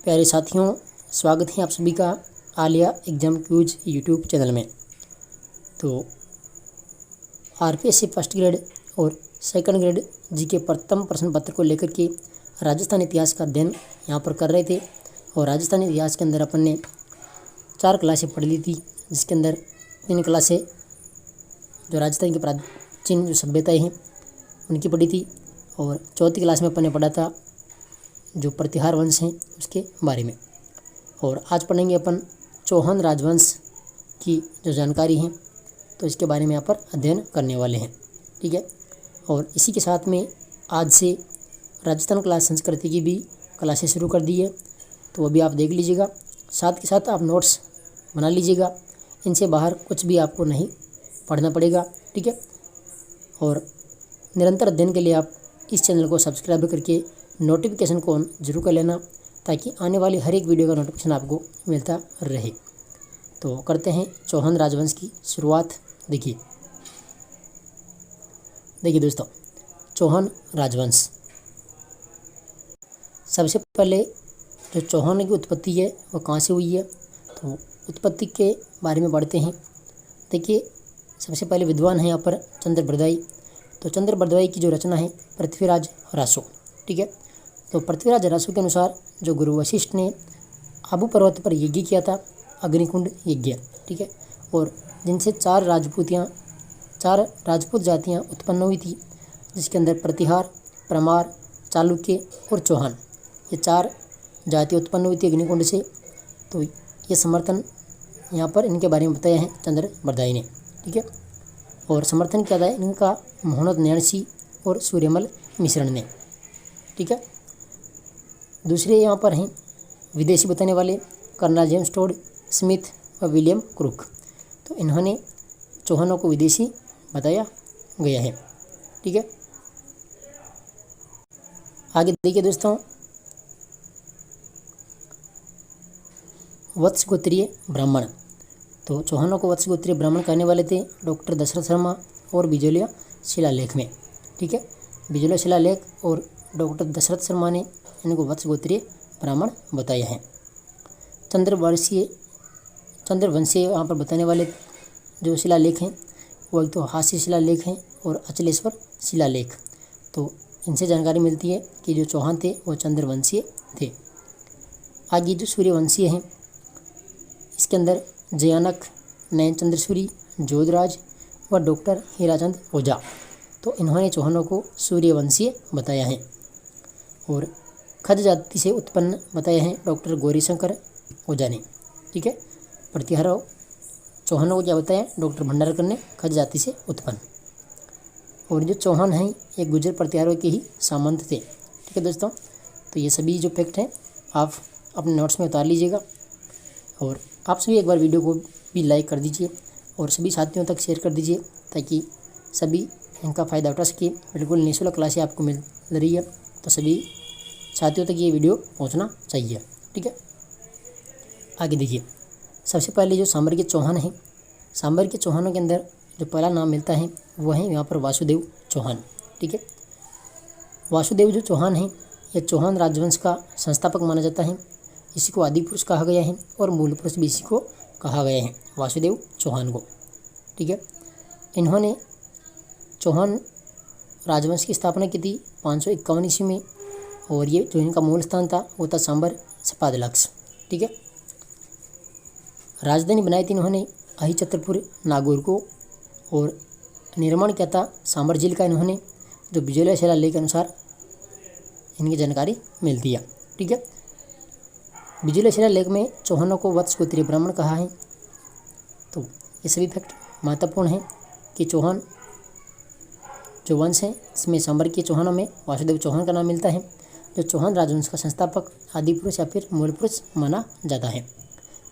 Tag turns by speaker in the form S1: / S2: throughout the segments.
S1: प्यारे साथियों, स्वागत है आप सभी का Aaliya exam cues YouTube channel में। तो आरपीएससी फर्स्ट ग्रेड और सेकंड ग्रेड जी के प्रथम प्रश्न पत्र को लेकर के राजस्थान इतिहास का अध्ययन यहाँ पर कर रहे थे। और राजस्थान इतिहास के अंदर अपन ने 4 क्लासें पढ़ ली थी, जिसके अंदर 3 क्लासें जो राजस्थान की प्राचीन जो सभ्यताएँ हैं उनकी पढ़ी थी, और चौथी क्लास में अपन ने पढ़ा था जो प्रतिहार वंश हैं उसके बारे में। और आज पढ़ेंगे अपन चौहान राजवंश की जो जानकारी है, तो इसके बारे में यहाँ पर अध्ययन करने वाले हैं। ठीक है, और इसी के साथ में आज से राजस्थान क्लास संस्कृति की भी क्लासें शुरू कर दी है, तो अभी आप देख लीजिएगा। साथ के साथ आप नोट्स बना लीजिएगा, इनसे बाहर कुछ भी आपको नहीं पढ़ना पड़ेगा। ठीक है, और निरंतर अध्ययन के लिए आप इस चैनल को सब्सक्राइब करके नोटिफिकेशन को ऑन जरूर कर लेना, ताकि आने वाली हर एक वीडियो का नोटिफिकेशन आपको मिलता रहे। तो करते हैं चौहान राजवंश की शुरुआत। देखिए दोस्तों, चौहान राजवंश। सबसे पहले जो चौहान की उत्पत्ति है वो कहाँ से हुई है, तो उत्पत्ति के बारे में पढ़ते हैं। देखिए, सबसे पहले विद्वान है यहाँ पर चंद्र बरदाई। तो चंद्र बरदाई की जो रचना है पृथ्वीराज रासो। ठीक है, तो पृथ्वीराज रासो के अनुसार जो गुरु वशिष्ठ ने आबू पर्वत पर यज्ञ किया था, अग्निकुंड यज्ञ। ठीक है, और जिनसे 4 राजपूत जातियाँ उत्पन्न हुई थी, जिसके अंदर प्रतिहार, परमार, चालुक्य और चौहान, ये 4 जातियाँ उत्पन्न हुई थी अग्निकुंड से। तो ये समर्थन यहाँ पर इनके बारे में बताया है चंद्र बरदाई ने। ठीक है, और समर्थन किया था इनका मोहम्मद नैणसी और सूर्यमल मिश्रण ने। ठीक है, दूसरे यहाँ पर हैं विदेशी बताने वाले कर्नल जेम्स टोड स्मिथ व विलियम क्रूक। तो इन्होंने चौहानों को विदेशी बताया गया है। ठीक है, आगे देखिए दोस्तों, वत्स गोत्रीय ब्राह्मण। तो चौहानों को वत्स गोत्रीय ब्राह्मण कहने वाले थे डॉक्टर दशरथ शर्मा और बिजोलिया शिलालेख में। ठीक है, बिजोलिया शिलालेख और डॉक्टर दशरथ शर्मा ने इनको वत्स गोत्रीय ब्राह्मण बताया है। चंद्रवंशीय यहाँ पर बताने वाले जो शिलालेख हैं वो एक तो हास्य शिलालेख हैं और अचलेश्वर शिलालेख। तो इनसे जानकारी मिलती है कि जो चौहान थे वो चंद्रवंशीय थे। आगे जो सूर्यवंशीय हैं, इसके अंदर जयानक, नयन चंद्रसूरी, जोधराज व डॉक्टर हीराचंद ओझा। तो इन्होंने चौहानों को सूर्यवंशीय बताया है। और खज जाति से उत्पन्न बताया है डॉक्टर गौरीशंकर ओझा ने। ठीक है, प्रतिहार चौहानों को क्या बताया डॉक्टर भंडारकर ने, खज जाति से उत्पन्न। और जो चौहान हैं ये गुर्जर प्रतिहारों के ही सामंत थे। ठीक है दोस्तों, तो ये सभी जो फैक्ट हैं आप अपने नोट्स में उतार लीजिएगा। और आप सभी एक बार वीडियो को भी लाइक कर दीजिए और सभी साथियों तक शेयर कर दीजिए, ताकि सभी इनका फ़ायदा उठा सके। बिल्कुल निःशुल्क क्लासें आपको मिल रही है, तो सभी साथियों तक ये वीडियो पहुंचना चाहिए। ठीक है, आगे देखिए, सबसे पहले जो सांबर के चौहान हैं, सांबर के चौहानों के अंदर जो पहला नाम मिलता है वह है यहाँ पर वासुदेव चौहान। ठीक है, वासुदेव जो चौहान हैं यह चौहान राजवंश का संस्थापक माना जाता है। इसी को आदि पुरुष कहा गया है और मूल पुरुष भी इसी को कहा गया है, वासुदेव चौहान को। ठीक है, इन्होंने चौहान राजवंश की स्थापना की थी 551 ईस्वी में, और ये जो इनका मूल स्थान था वो था सांबर सपादलक्स। ठीक है, राजधानी बनाई थी इन्होंने अहिछत्रपुर नागौर को, और निर्माण किया था सांबर झील का इन्होंने, जो बिजोलिया शिलालेख के अनुसार इनकी जानकारी मिलती है। ठीक है, बिजोलिया शिलालेख में चौहानों को वत्स गोत्रीय ब्राह्मण कहा है। तो ये सभी फैक्ट महत्वपूर्ण हैं कि चौहान जो वंश है इसमें सांबर के चौहानों में वासुदेव चौहान का नाम मिलता है, जो चौहान राजवंश का संस्थापक, आदि पुरुष या फिर मूल पुरुष माना जाता है।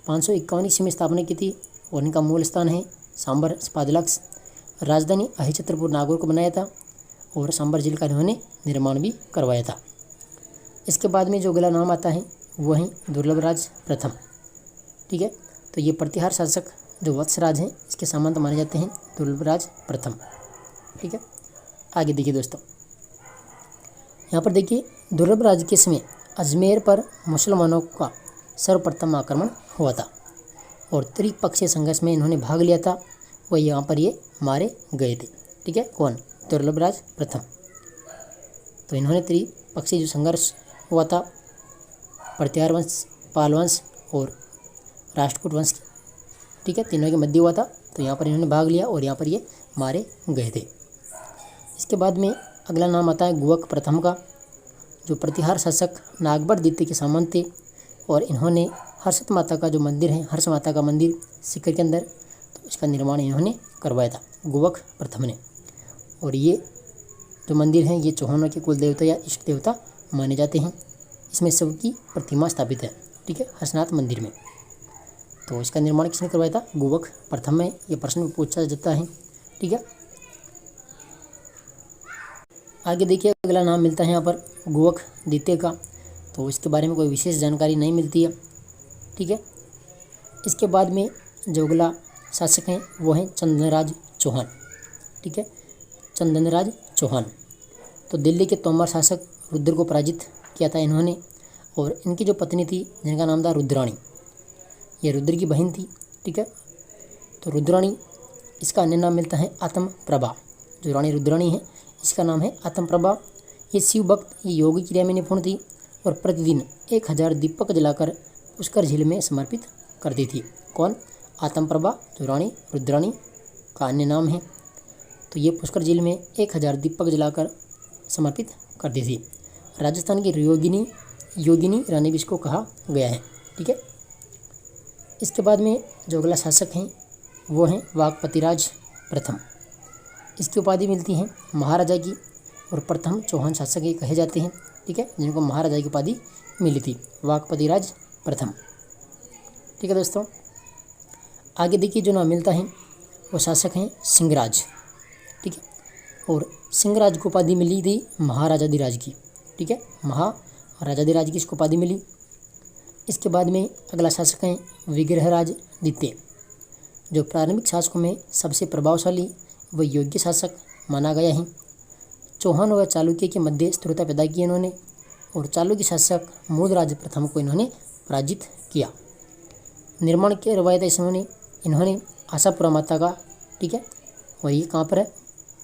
S1: 551 ईस्वी में स्थापना की थी और इनका मूल स्थान है सांबर सपादलक्स। राजधानी अहिछत्रपुर नागौर को बनाया था और सांबर झील का इन्होंने निर्माण भी करवाया था। इसके बाद में जो अगला नाम आता है वह है दुर्लभराज प्रथम। ठीक है, तो ये प्रतिहार शासक जो वत्सराज हैं इसके सामंत माने जाते हैं दुर्लभराज प्रथम। ठीक है, आगे देखिए दोस्तों, यहाँ पर देखिए दुर्लभराज के समय अजमेर पर मुसलमानों का सर्वप्रथम आक्रमण हुआ था और त्रिपक्षीय संघर्ष में इन्होंने भाग लिया था। वह यहाँ पर ये मारे गए थे। ठीक है, कौन? दुर्लभराज प्रथम। तो इन्होंने त्रिपक्षीय जो संघर्ष हुआ था प्रत्यार वंश, पाल वंश और राष्ट्रकूट वंश, ठीक है, तीनों के मध्य हुआ था। तो यहाँ पर इन्होंने भाग लिया और यहाँ पर ये मारे गए थे। इसके बाद में अगला नाम आता है गुवक प्रथम का, जो प्रतिहार शासक नागबड़ द्वितीय के सामंत थे और इन्होंने हर्षत माता का जो मंदिर है, हर्ष माता का मंदिर सीकर के अंदर, तो इसका निर्माण इन्होंने करवाया था गुवक प्रथम ने। और ये जो मंदिर है ये चौहानों के कुल देवता या इष्ट देवता माने जाते हैं। इसमें शिव की प्रतिमा स्थापित है। ठीक है, हर्षनाथ मंदिर में। तो इसका निर्माण किसने करवाया था? गुवक प्रथम में। ये प्रश्न में पूछा जाता है। ठीक है, आगे देखिए अगला नाम मिलता है यहाँ पर गुवक द्वितीय का। तो इसके बारे में कोई विशेष जानकारी नहीं मिलती है। ठीक है, इसके बाद में जो अगला शासक हैं वो हैं चंदनराज चौहान। ठीक है, चंदनराज चौहान। तो दिल्ली के तोमर शासक रुद्र को पराजित किया था इन्होंने और इनकी जो पत्नी थी जिनका नाम था रुद्राणी, ये रुद्र की बहन थी। ठीक है, तो रुद्राणी, इसका अन्य नाम मिलता है आत्मप्रभा। जो रानी रुद्राणी है इसका नाम है आत्मप्रभा। ये शिव भक्त, ये योगी क्रिया में निपुण थी और प्रतिदिन 1000 दीपक जलाकर पुष्कर झील में समर्पित करती थी। कौन? आत्मप्रभा, जो रानी रुद्राणी का अन्य नाम है। तो ये पुष्कर झील में 1000 दीपक जलाकर समर्पित करती थी। राजस्थान की योगिनी रानी भी इसको कहा गया है। ठीक है, इसके बाद में जो अगला शासक हैं वो हैं वाकपतिराज प्रथम। इसकी उपाधि मिलती है महाराजा की और प्रथम चौहान शासक ये कहे जाते हैं। ठीक है, जिनको महाराजा की उपाधि मिली थी, वाकपतिराज प्रथम। ठीक है दोस्तों, आगे देखिए जो नाम मिलता है वो शासक हैं सिंहराज। ठीक है, और सिंहराज को उपाधि मिली थी महाराजाधिराज की। ठीक है, महाराजाधिराज की इसको उपाधि मिली। इसके बाद में अगला शासक हैं विग्रहराज द्वितीय, जो प्रारंभिक शासकों में सबसे प्रभावशाली व योग्य शासक माना गया है। चौहान व चालुक्य के मध्य स्थिरता पैदा की इन्होंने और चालुक्य शासक मूलराज प्रथम को इन्होंने पराजित किया। निर्माण करवाया था इन्होंने आशापुरा माता का। ठीक है, और ये कहाँ पर है?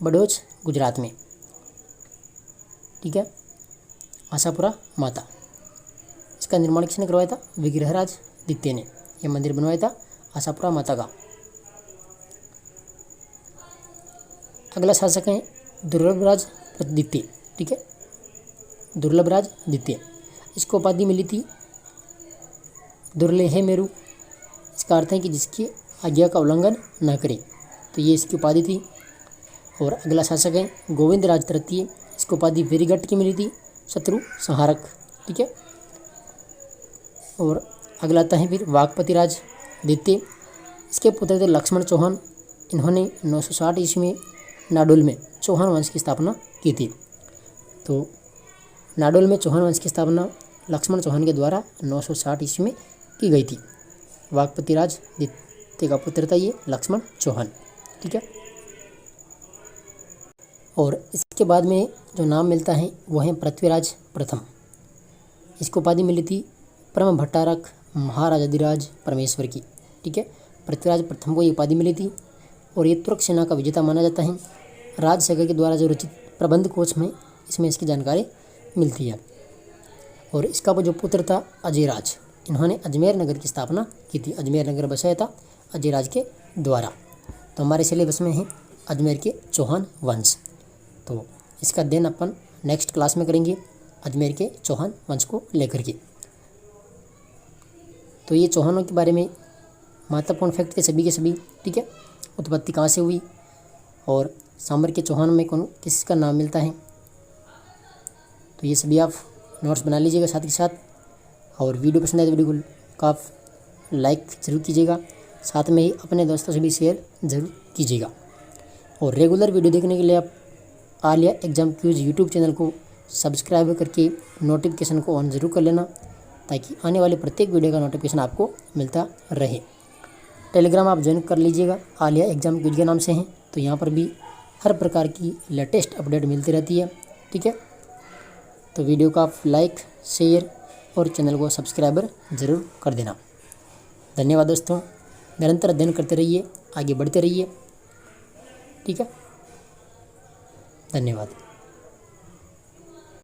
S1: बड़ौज, गुजरात में। ठीक है, आशापुरा माता, इसका निर्माण किसने करवाया था? विग्रहराज द्वितीय ने यह मंदिर बनवाया था आशापुरा माता का। अगला शासक है दुर्लभराज द्वितीय। ठीक है, दुर्लभराज द्वितीय, इसको उपाधि मिली थी दुर्लेह मेरु। इसका अर्थ है कि जिसकी आज्ञा का उल्लंघन न करे, तो ये इसकी उपाधि थी। और अगला शासक है गोविंदराज तृतीय, इसको उपाधि वीरगढ़ की मिली थी शत्रु संहारक। ठीक है, और अगला आता है फिर वाकपतिराज द्वितीय। इसके पुत्र थे लक्ष्मण चौहान। इन्होंने 960 ईस्वी में नाडोल में चौहान वंश की स्थापना की थी। तो नाडोल में चौहान वंश की स्थापना लक्ष्मण चौहान के द्वारा 960 ईस्वी में की गई थी। वाकपतिराज द्वितीय का पुत्र था ये लक्ष्मण चौहान। ठीक है, और इसके बाद में जो नाम मिलता है वो है पृथ्वीराज प्रथम। इसको उपाधि मिली थी परम भट्टारक महाराजाधिराज परमेश्वर की। ठीक है, पृथ्वीराज प्रथम को ये उपाधि मिली थी और ये तुर्क सेना का विजेता माना जाता है। राजशेखर के द्वारा जो रचित प्रबंध कोश में इसमें इसकी जानकारी मिलती है। और इसका जो पुत्र था अजयराज, इन्होंने अजमेर नगर की स्थापना की थी। अजमेर नगर बसाया था अजयराज के द्वारा। तो हमारे सिलेबस में है अजमेर के चौहान वंश। तो इसका अध्ययन अपन नेक्स्ट क्लास में करेंगे अजमेर के चौहान वंश को लेकर के। तो ये चौहानों के बारे में महत्वपूर्ण फैक्ट थे सभी के सभी। ठीक है, उत्पत्ति कहाँ से हुई और सांबर के चौहान में कौन किसका नाम मिलता है, तो ये सभी आप नोट्स बना लीजिएगा साथ के साथ। और वीडियो पसंद आए तो वीडियो को आप लाइक ज़रूर कीजिएगा, साथ में ही अपने दोस्तों से भी शेयर ज़रूर कीजिएगा। और रेगुलर वीडियो देखने के लिए आप Aaliya exam cues YouTube channel को सब्सक्राइब करके नोटिफिकेशन को ऑन ज़रूर कर लेना, ताकि आने वाले प्रत्येक वीडियो का नोटिफिकेशन आपको मिलता रहे। टेलीग्राम आप ज्वाइन कर लीजिएगा, आलिया एग्जाम क्यूज के नाम से हैं। तो यहाँ पर भी हर प्रकार की लेटेस्ट अपडेट मिलती रहती है। ठीक है, तो वीडियो को आप लाइक शेयर और चैनल को सब्सक्राइबर ज़रूर कर देना। धन्यवाद दोस्तों, निरंतर अध्ययन करते रहिए, आगे बढ़ते रहिए। ठीक है, धन्यवाद।